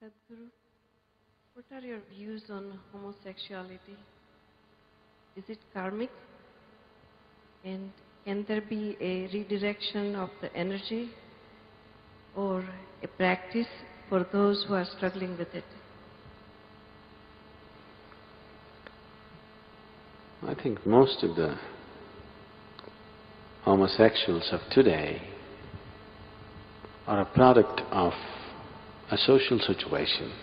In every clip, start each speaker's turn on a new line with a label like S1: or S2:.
S1: Sadhguru, what are your views on homosexuality? Is it karmic? And can there be a redirection of the energy or a practice for those who are struggling with it?
S2: I think most of the homosexuals of today are a product of a social situation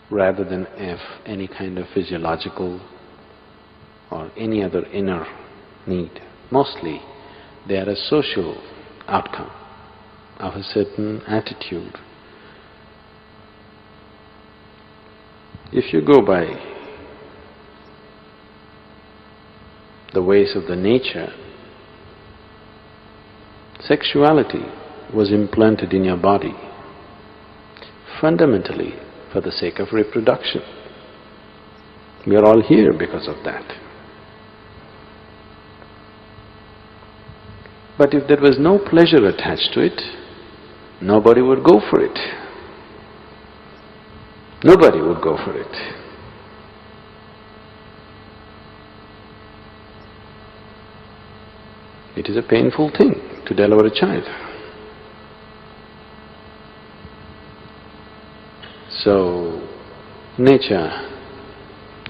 S2: rather than of any kind of physiological or any other inner need. Mostly they are a social outcome of a certain attitude. If you go by the ways of the nature, sexuality was implanted in your body fundamentally for the sake of reproduction. We are all here because of that. But if there was no pleasure attached to it, nobody would go for it. Nobody would go for it. It is a painful thing to deliver a child. So, nature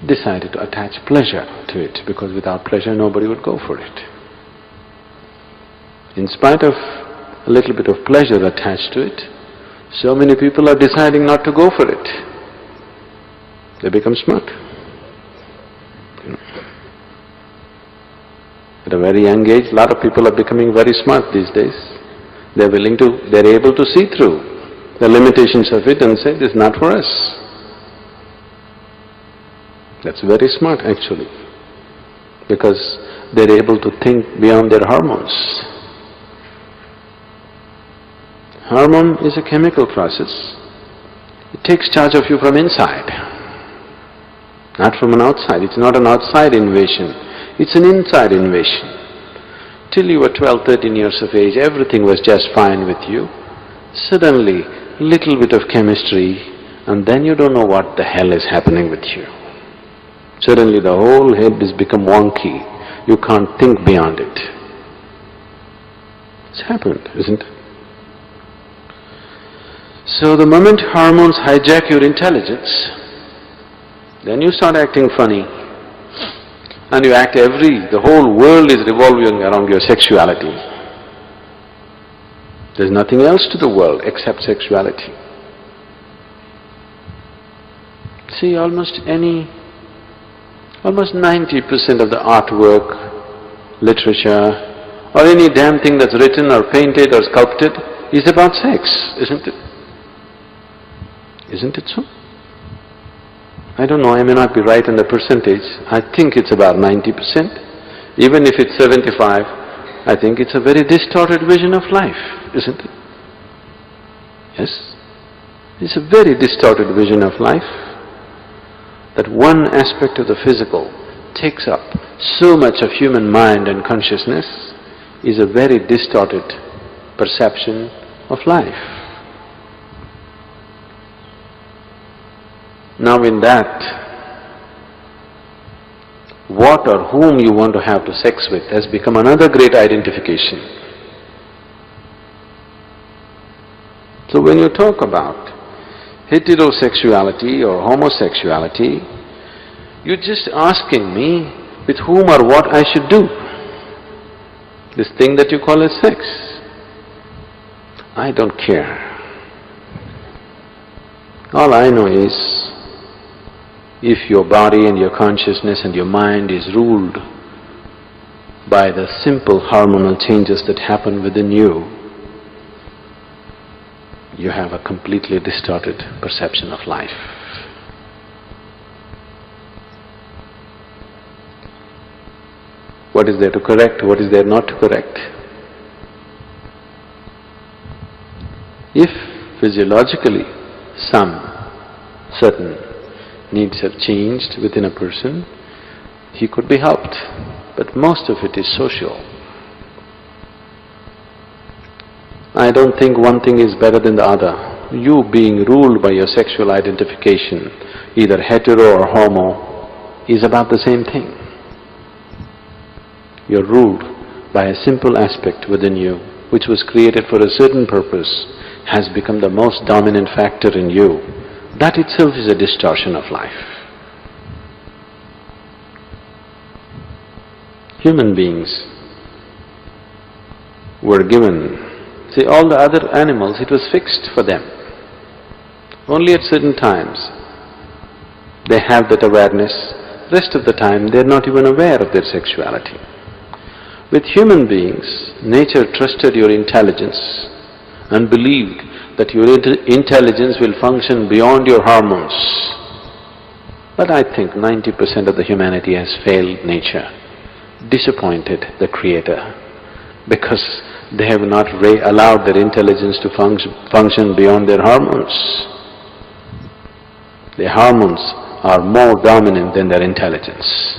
S2: decided to attach pleasure to it because without pleasure nobody would go for it. In spite of a little bit of pleasure attached to it, so many people are deciding not to go for it. They become smart. At a very young age, a lot of people are becoming very smart these days. They're able to see through the limitations of it and say, this is not for us. That's very smart actually, because they're able to think beyond their hormones. Hormone is a chemical process. It takes charge of you from inside, not from an outside. It's not an outside invasion, it's an inside invasion. Till you were 12, 13 years of age, everything was just fine with you. Suddenly, little bit of chemistry, and then you don't know what the hell is happening with you. Suddenly the whole head has become wonky. You can't think beyond it. It's happened, isn't it? So the moment hormones hijack your intelligence, then you start acting funny. And you act the whole world is revolving around your sexuality. There's nothing else to the world except sexuality. See, almost 90% of the artwork, literature, or any damn thing that's written or painted or sculpted is about sex, isn't it? Isn't it so? I don't know, I may not be right on the percentage. I think it's about 90%. Even if it's 75, I think it's a very distorted vision of life, isn't it? Yes? It's a very distorted vision of life. That one aspect of the physical takes up so much of human mind and consciousness is a very distorted perception of life. Now in that, what or whom you want to have to sex with has become another great identification. So when you talk about heterosexuality or homosexuality, you're just asking me with whom or what I should do. This thing that you call as sex. I don't care. All I know is, if your body and your consciousness and your mind is ruled by the simple hormonal changes that happen within you, you have a completely distorted perception of life. What is there to correct? What is there not to correct? If physiologically some certain needs have changed within a person, he could be helped, but most of it is social. I don't think one thing is better than the other. you being ruled by your sexual identification, either hetero or homo, is about the same thing. You're ruled by a simple aspect within you, which was created for a certain purpose, has become the most dominant factor in you. That itself is a distortion of life. Human beings were given, see, all the other animals, it was fixed for them. Only at certain times they have that awareness, rest of the time they're not even aware of their sexuality. With human beings, nature trusted your intelligence and believed that your intelligence will function beyond your hormones. But I think 90% of the humanity has failed nature, disappointed the Creator, because they have not allowed their intelligence to function beyond their hormones. Their hormones are more dominant than their intelligence.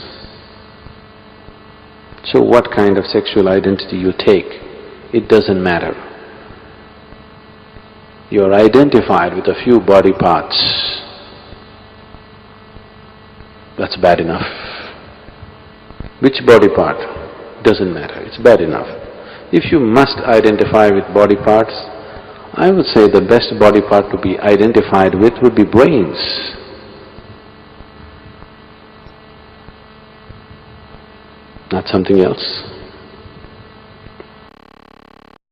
S2: So what kind of sexual identity you take, it doesn't matter. You are identified with a few body parts. That's bad enough. Which body part? Doesn't matter, it's bad enough. If you must identify with body parts, I would say the best body part to be identified with would be brains. Not something else.